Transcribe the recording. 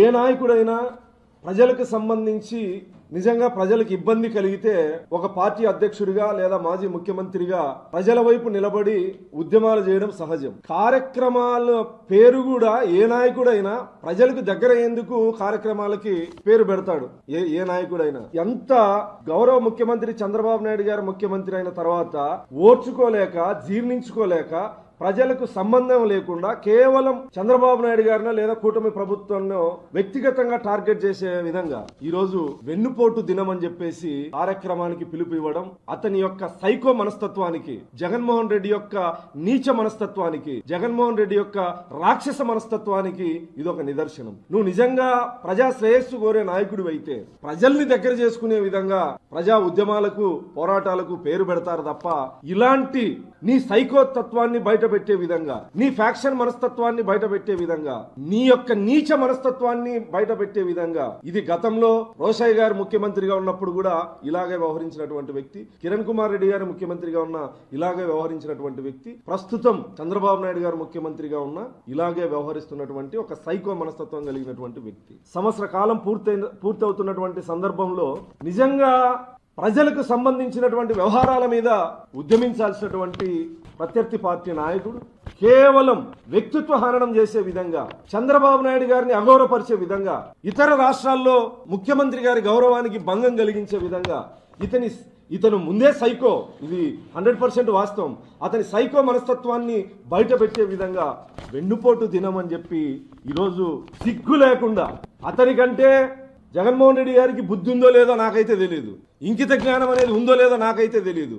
ఏ నాయకుడైనా ప్రజలకు సంబంధించి నిజంగా ప్రజలకు ఇబ్బంది కలిగితే ఒక పార్టీ అధ్యక్షుడిగా లేదా మాజీ ముఖ్యమంత్రిగా ప్రజల వైపు నిలబడి ఉద్యమాలు చేయడం సహజం. కార్యక్రమాల పేరు కూడా ఏ నాయకుడైనా ప్రజలకు దగ్గర అయ్యేందుకు కార్యక్రమాలకి పేరు పెడతాడు. ఏ నాయకుడైనా ఎంత గౌరవ ముఖ్యమంత్రి చంద్రబాబు నాయుడు గారు ముఖ్యమంత్రి అయిన తర్వాత ఓర్చుకోలేక జీర్ణించుకోలేక ప్రజలకు సంబంధం లేకుండా కేవలం చంద్రబాబు నాయుడు గారినో లేదా కూటమి ప్రభుత్వంలో వ్యక్తిగతంగా టార్గెట్ చేసే విధంగా ఈరోజు వెన్నుపోటు దినం అని చెప్పేసి కార్యక్రమానికి పిలుపు ఇవ్వడం, అతని యొక్క సైకో మనస్తత్వానికి, జగన్మోహన్ రెడ్డి యొక్క నీచ మనస్తత్వానికి, జగన్మోహన్ రెడ్డి యొక్క రాక్షస మనస్తత్వానికి ఇదొక నిదర్శనం. నువ్వు నిజంగా ప్రజా శ్రేయస్సు కోరే నాయకుడు అయితే ప్రజల్ని దగ్గర చేసుకునే విధంగా ప్రజా ఉద్యమాలకు పోరాటాలకు పేరు పెడతారు తప్ప ఇలాంటి నీ సైకో తత్వాన్ని బయట పెట్టే విధంగా, నీ ఫ్యాక్షన్ మనస్తత్వాన్ని బయట పెట్టే విధంగా, నీ యొక్క నీచ మనస్తత్వాన్ని బయట పెట్టే విధంగా ఇది గతంలో రోషయ్య గారు ముఖ్యమంత్రిగా ఉన్నప్పుడు కూడా ఇలాగే వ్యవహరించినటువంటి వ్యక్తి, కిరణ్ కుమార్ రెడ్డి గారు ముఖ్యమంత్రిగా ఉన్న ఇలాగే వ్యవహరించినటువంటి వ్యక్తి, ప్రస్తుతం చంద్రబాబు నాయుడు గారు ముఖ్యమంత్రిగా ఉన్న ఇలాగే వ్యవహరిస్తున్నటువంటి ఒక సైకో మనస్తత్వం కలిగినటువంటి వ్యక్తి. సంవత్సర కాలం పూర్తవుతున్నటువంటి సందర్భంలో నిజంగా ప్రజలకు సంబంధించినటువంటి వ్యవహారాల మీద ఉద్యమించాల్సినటువంటి ప్రత్యర్థి పార్టీ నాయకుడు కేవలం వ్యక్తిత్వ హననం చేసే విధంగా, చంద్రబాబు నాయుడు గారిని అగౌరవపరిచే విధంగా, ఇతర రాష్ట్రాల్లో ముఖ్యమంత్రి గారి గౌరవానికి భంగం కలిగించే విధంగా ఇతను ముందే సైకో, ఇది 100% వాస్తవం. అతని సైకో మనస్తత్వాన్ని బయట పెట్టే విధంగా వెన్నుపోటు దినం అని చెప్పి ఈరోజు సిగ్గు లేకుండా, అతనికంటే జగన్మోహన్ రెడ్డి గారికి బుద్ధి ఉందో లేదో నాకైతే తెలియదు, ఇంకిత జ్ఞానం అనేది ఉందో లేదో నాకైతే తెలియదు.